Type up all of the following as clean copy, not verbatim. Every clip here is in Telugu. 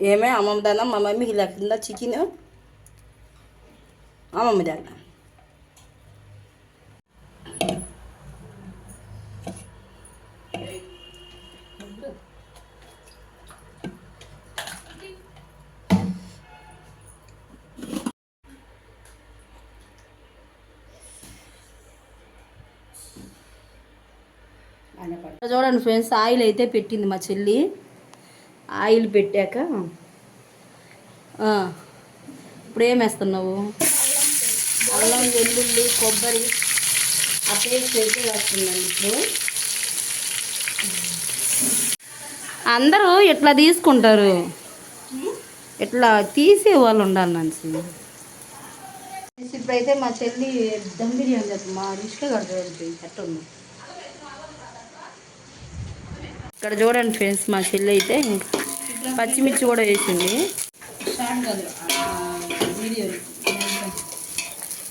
ఏమే అమ్మమ్మ దాన్న మా మమ్మీకి లేకుండా చికెన్ అమ్మమ్మ దాన్న చూడండి ఫ్రెండ్స్, ఆయిల్ అయితే పెట్టింది మా చెల్లి. ఆయిల్ పెట్టాక ఇప్పుడు ఏం వేస్తున్నావు? అల్లం, వెల్లుల్లి, కొబ్బరి ఆ పేస్ట్ అయితే వేస్తున్నాను. ఇప్పుడు అందరూ ఇట్లా తీసుకుంటారు, ఇట్లా తీసే వాళ్ళు ఉండాలి మంచి. ఇప్పుడైతే మా చెల్లి దమ్ బిర్యానీ చేస్తుంది. మా రిష్క కడుతుంది ఎట్టుంది. ఇక్కడ చూడండి ఫ్రెండ్స్, మా చెల్లి అయితే పచ్చిమిర్చి కూడా వేసింది.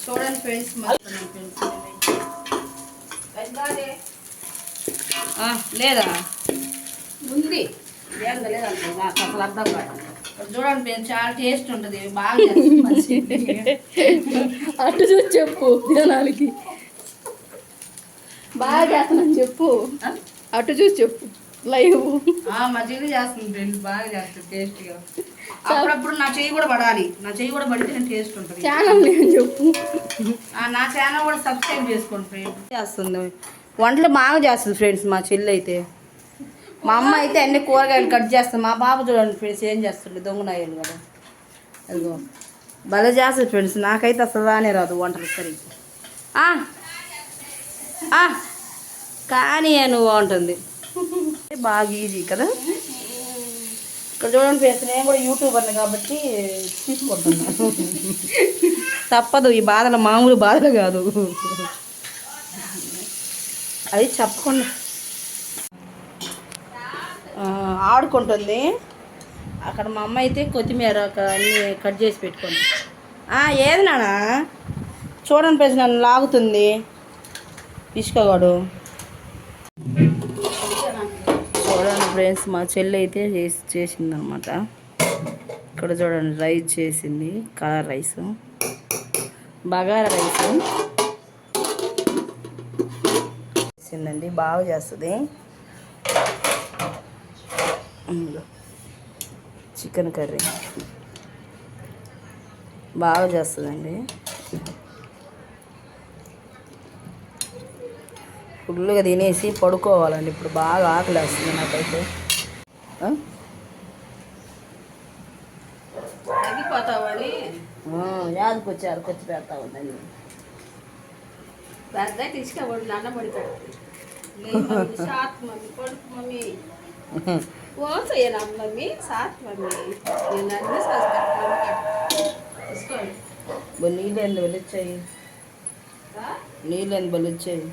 చూడండి ఫ్రెండ్స్, లేదా ఉంది లేదా నాకు అసలు అర్థం కాదు. చూడండి ఫ్రెండ్స్, చాలా టేస్ట్ ఉంటుంది, బాగా అటు చూసి చెప్పు జనాలకి, బాగా చేస్తానని చెప్పు, అటు చూసి చెప్పు. లైవ్ మా చెల్లి చేస్తుంది ఫ్రెండ్స్, బాగా చేస్తుంది టేస్ట్గా. అప్పుడప్పుడు నా చెయ్యి కూడా పడాలి, నా చెయ్యి కూడా పడితే టేస్ట్ ఉంటుంది. ఛానల్ నేను చెప్పు, నా ఛానల్ కూడా సబ్స్క్రైబ్ చేసుకోండి ఫ్రెండ్స్. చేస్తుంది వంటలు బాగా చేస్తుంది ఫ్రెండ్స్ మా చెల్లి అయితే. మా అమ్మ అయితే అన్ని కూరగాయలు కట్ చేస్తుంది. మా బాబు చూడండి ఫ్రెండ్స్ ఏం చేస్తుంది, దొంగనాయలు కదా. అదిగో భలే చేస్తుంది ఫ్రెండ్స్. నాకైతే అసలు రానే రాదు వంటలు సరిగ్గా. కానీ నువ్వు బాగుంటుంది, బాగా ఈజీ కదా. ఇక్కడ చూడండి ఫ్రెండ్స్, నేను కూడా యూట్యూబర్ని కాబట్టి తీసుకుంటున్నాను. తప్పదు, ఈ బాధలు మామూలు బాధలు కాదు. అది చెప్పకుండా ఆడుకుంటుంది. అక్కడ మా అమ్మ అయితే కొత్తిమీర అన్నీ కట్ చేసి పెట్టుకోండి. ఏది నానా చూడండి ఫ్రెండ్స్, నన్ను లాగుతుంది ఇసుకగాడు. చూడండి ఫ్రెండ్స్, మా చెల్లి అయితే చేసిందనమాట. ఇక్కడ చూడండి రైస్ చేసింది, కలర్ రైస్, బగారా రైస్ చేసిందండి, బాగా చేస్తుంది. చికెన్ కర్రీ బాగా చేస్తుందండి. ఫుల్గా తినేసి పడుకోవాలండి. ఇప్పుడు బాగా ఆకలి వేస్తుంది నాకైతే. తగ్గిపోతావని యాదకి వచ్చి అరకొచ్చి పెడతా ఉందండి. పెద్ద తీసుకోబడి అన్నబడి పెడుతుంది. పడుకు మమ్మీ ఓన్ చేయనా మమ్మీ, సాత్ మమ్మీ నేను అన్నీ నీళ్ళని బలిచ్చాయి, నీళ్ళని బలిచ్చాయి.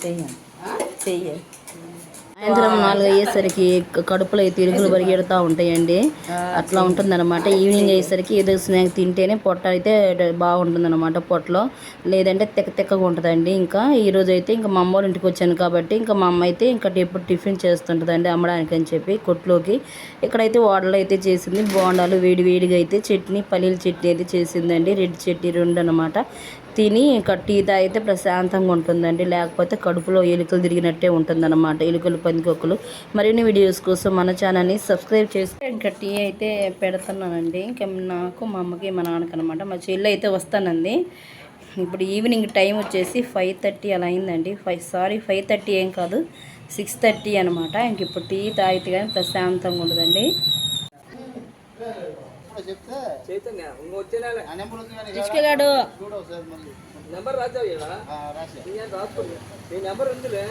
చెయ్యి సాయంత్రం 4 అయ్యేసరికి కడుపులో అయితే ఎలుకలు పరిగెడుతూ ఉంటాయండి. అట్లా ఉంటుందన్నమాట. ఈవినింగ్ అయ్యేసరికి ఏదో స్నాక్ తింటేనే పొట్ట అయితే బాగుంటుందన్నమాట పొట్టలో, లేదంటే తెక్కగా ఉంటుందండి. ఇంకా ఈరోజు అయితే ఇంకా మా అమ్మ వాళ్ళ ఇంటికి వచ్చాను కాబట్టి ఇంకా మా అమ్మ అయితే ఇంకా ఎప్పుడు టిఫిన్ చేస్తుంటుందండి అమ్మడానికి అని చెప్పి కొట్లోకి. ఇక్కడైతే వాడలు అయితే చేసింది, బోండాలు వేడిగా అయితే చట్నీ, పల్లీల చట్నీ అయితే చేసిందండి, రెడ్ చట్నీ 2 అనమాట. తిని ఇంకా టీ తాగితే ప్రశాంతంగా ఉంటుందండి, లేకపోతే కడుపులో ఎలుకలు తిరిగినట్టే ఉంటుందన్నమాట, ఎలుకలు పందికొక్కులు. మరిన్ని వీడియోస్ కోసం మన ఛానల్ని సబ్స్క్రైబ్ చేస్తే ఇంకా టీ అయితే పెడుతున్నానండి. ఇంకా నాకు, మా అమ్మకి, మా నాన్నకి అనమాట. మా చెల్లి అయితే వస్తానండి. ఇప్పుడు ఈవినింగ్ టైం వచ్చేసి 5:30 అలా అయిందండి. 5:30 ఏం కాదు, 6:30 అనమాట. ఇంక ఇప్పుడు టీ తాగితే కానీ ప్రశాంతంగా ఉండదండి. ఇసుకగాడు నెంబర్ రాజావు రాసుకోండి, నీ నెంబర్ ఉందిలే.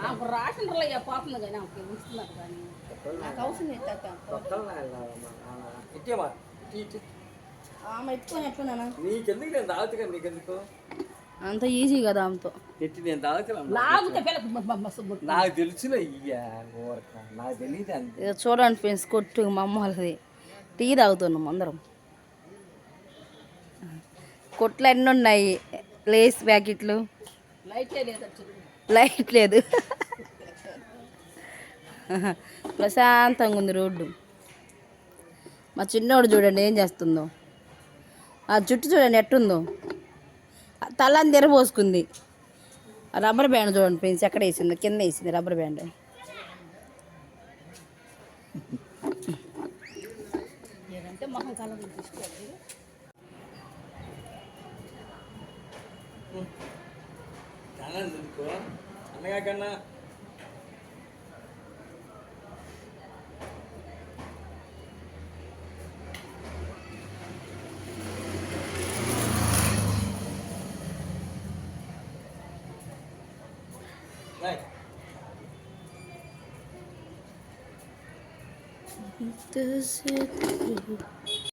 నాకు రాసిండ్రలో పోతుంది కానీ నాకు ఉంచుతున్నారు కానీ నాకు అవసరం ఎత్తుకొని ఎట్లున్నానా నీకెందుకు నేను తాగుతా నీకెందుకు అంత ఈజీ కదా ఆమెతో ఎట్టి నేను తాగుతాను నాకు తెలిసిన ఇయ్యా నాకు తెలియదు అంతే చూడండి ఫ్రెండ్స్ కొట్టు మా అమ్మ వాళ్ళది టీ తాగుతున్నాం అందరం కొట్లు ఎన్ని ఉన్నాయి లేస్ ప్యాకెట్లు లైట్ లేదు ప్రశాంతంగా ఉంది రోడ్డు మా చిన్నోడు చూడండి ఏం చేస్తుందో ఆ జుట్టు చూడండి ఎట్టుందో తలని తెరపోసుకుంది రబ్బర్ బ్యాండ్ చూడండి ఫ్రెండ్స్ ఎక్కడ వేసింది కింద వేసింది రబ్బర్ బ్యాండ్ ఏదంటే మొహం కలర్ తీసుకోవాలి అన్నగా కన్నా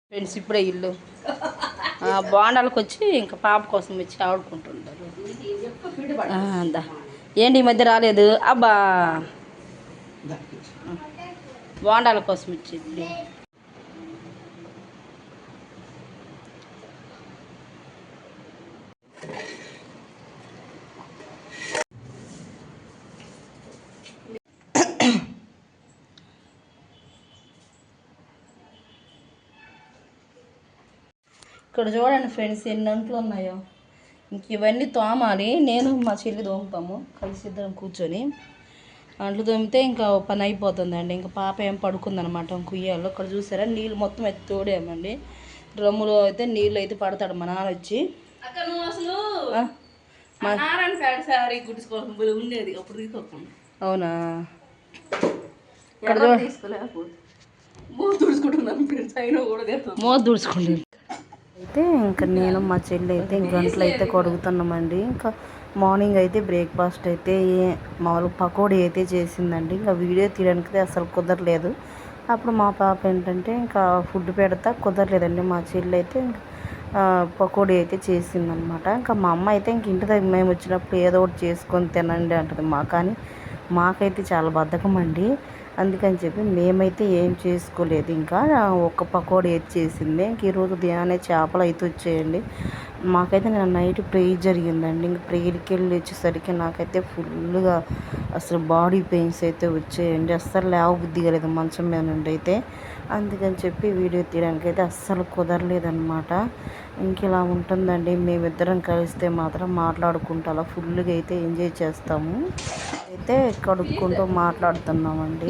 ఫ్రెండ్స్ ఇప్పుడే ఇల్లు బోండాలకు వచ్చి ఇంకా పాప కోసం వచ్చి ఆడుకుంటుంటారు ఏంటి ఈ మధ్య రాలేదు అబ్బా బోండాల కోసం వచ్చి ఇప్పుడు ఇక్కడ చూడండి ఫ్రెండ్స్ ఎన్ని అంట్లు ఉన్నాయో ఇంక ఇవన్నీ తోమాలి నేను మా చెల్లి తోముతాము కలిసి ఇద్దరం కూర్చొని అంట్లు తోమితే ఇంకా పని అయిపోతుందండి ఇంకా పాప ఏం పడుకుందనమాట కుయ్యాలో ఇక్కడ చూసారా నీళ్ళు మొత్తం ఎత్తి తోడామండి డ్రమ్ములో అయితే నీళ్ళు అయితే పడతాడు మా నాన్న వచ్చి ఉండేది అప్పుడు తీసుకోకుండా అవునా ఇక్కడ తీసుకోలేకపోతే మోత తుడుచుకుంటున్నాను ఫ్రెండ్స్ అయినా కూడా మోత తుడుచుకుంటాను అయితే ఇంకా నేను మా చెల్లి అయితే గంటలు అయితే కడుగుతున్నామండి ఇంకా మార్నింగ్ అయితే బ్రేక్ఫాస్ట్ అయితే మామూలు పకోడీ అయితే చేసిందండి ఇంకా వీడియో తీయడానికి అసలు కుదరలేదు అప్పుడు మా పాప ఏంటంటే ఇంకా ఫుడ్ పెడతా కుదరలేదండి మా చెల్లి అయితే పకోడీ అయితే చేసిందనమాట ఇంకా మా అమ్మ అయితే ఇంక ఇంటి దగ్గర మేము వచ్చినప్పుడు ఏదో ఒకటి చేసుకొని తినండి అంటుంది కానీ మాకైతే చాలా బద్ధకం అండి అందుకని చెప్పి మేమైతే ఏం చేసుకోలేదు ఇంకా ఒక పకోడీ అయితే చేసింది ఇంక ఈరోజు ఉదయాన్నే చేపలు అయితే వచ్చేయండి మాకైతే నేను నైట్ ప్రేయర్ జరిగిందండి ఇంక ప్రేయర్కి వెళ్ళి వచ్చేసరికి నాకైతే ఫుల్గా అసలు బాడీ పెయిన్స్ అయితే వచ్చేయండి అస్సలు లేవబుద్ధి కాలేదు మంచం మీద నుండి అయితే అందుకని చెప్పి వీడియో తీయడానికి అయితే అస్సలు కుదరలేదన్నమాట ఇంక ఇలా ఉంటుందండి మేమిద్దరం కలిస్తే మాత్రం మాట్లాడుకుంటూ అలా ఫుల్గా అయితే ఎంజాయ్ చేస్తాము అయితే కడుక్కుంటూ మాట్లాడుతున్నామండి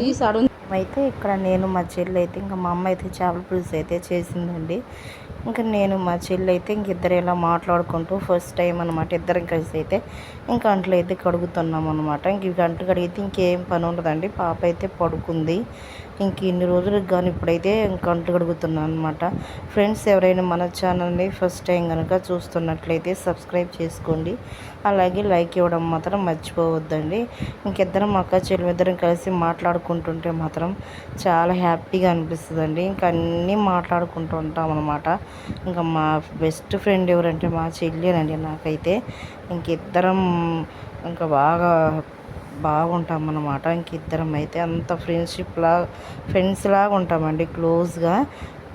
అయితే ఇక్కడ నేను మా చెల్లి అయితే ఇంకా మా అమ్మ అయితే చేపల పులుసు అయితే చేసిందండి ఇంకా నేను మా చెల్లి అయితే ఇంక ఇద్దరు ఇలా మాట్లాడుకుంటూ ఫస్ట్ టైం అనమాట ఇద్దరం కలిసి అయితే ఇంకా అంట్లు అయితే కడుగుతున్నాం అనమాట ఇంక గంటలు కడిగితే ఇంకేం పని ఉండదండి పాప అయితే పడుకుంది ఇంక ఇన్ని రోజులకు కానీ ఇప్పుడైతే ఇంక అంట్లు కడుగుతున్నాను అనమాట ఫ్రెండ్స్ ఎవరైనా మన ఛానల్ని ఫస్ట్ టైం కనుక చూస్తున్నట్లయితే సబ్స్క్రైబ్ చేసుకోండి అలాగే లైక్ ఇవ్వడం మాత్రం మర్చిపోవద్దండి ఇంకిద్దరం అక్క చెల్లిద్దరం కలిసి మాట్లాడుకుంటుంటే మాత్రం చాలా హ్యాపీగా అనిపిస్తుందండి ఇంకా అన్నీ మాట్లాడుకుంటూ ఉంటాం అనమాట ఇంకా మా బెస్ట్ ఫ్రెండ్ ఎవరంటే మా చెల్లినండి నాకైతే ఇంకిద్దరం ఇంకా బాగుంటాం అన్నమాట ఇంకిద్దరం అయితే అంత ఫ్రెండ్స్ లాగా ఉంటామండి క్లోజ్గా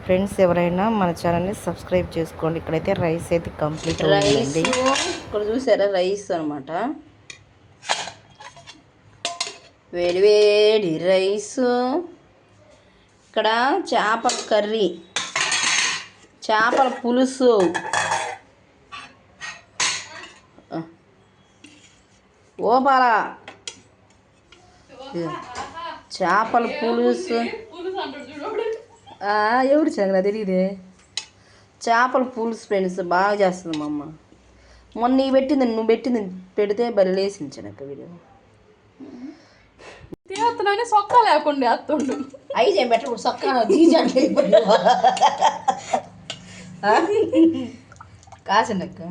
ఫ్రెండ్స్ ఎవరైనా మన ఛానల్ని సబ్స్క్రైబ్ చేసుకోండి ఇక్కడైతే రైస్ అయితే కంప్లీట్ అయిందండి ఇక్కడ చూసారా రైస్ అనమాట వేడి రైస్ ఇక్కడ చేపల కర్రీ చేపల పులుసు ఓపాలా చేపల పులుసు ఎవరు చంగ తెలియదే చేపల పులుసు ఫ్రెండ్స్ బాగా చేస్తుంది మా అమ్మ మొన్న నువ్వు పెట్టింది పెడితే బలి లేసించాను వీడియో తీస్తున్నానే సొక్క లేకుండా వేస్తుండు అయి చేయబెట్ట సొక్క జీజంటే కాసండక్క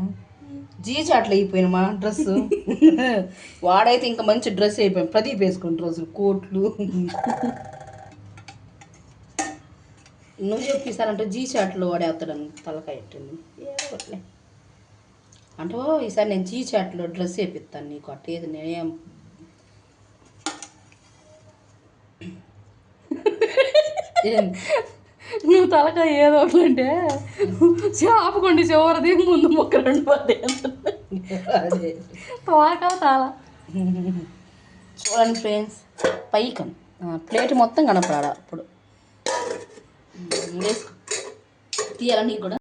జీచాట్లు అయిపోయిన మా డ్రెస్ వాడైతే ఇంకా మంచి డ్రెస్ అయిపోయాం ప్రదీప్ వేసుకుని డ్రెస్సులు కోట్లు నువ్వు చెప్పిస్తానంటే జీ చాట్లో వాడేస్తాడని తలకాయ ఎట్టింది ఏమట్లే అంటే ఈసారి నేను జీ చాట్లో డ్రెస్ వేపిస్తాను నీకు అట్టేది నేనేం నువ్వు తలకాయ ఏదో ఒకటి అంటే ఆపుకోండి చివరిది ముందు మొక్క 2 పది అదే తోక తాళ చూడండి ఫ్రెండ్స్ పైకం ప్లేట్ మొత్తం కనపడాలి అప్పుడు వేసుకో తీయాలా నీకు కూడా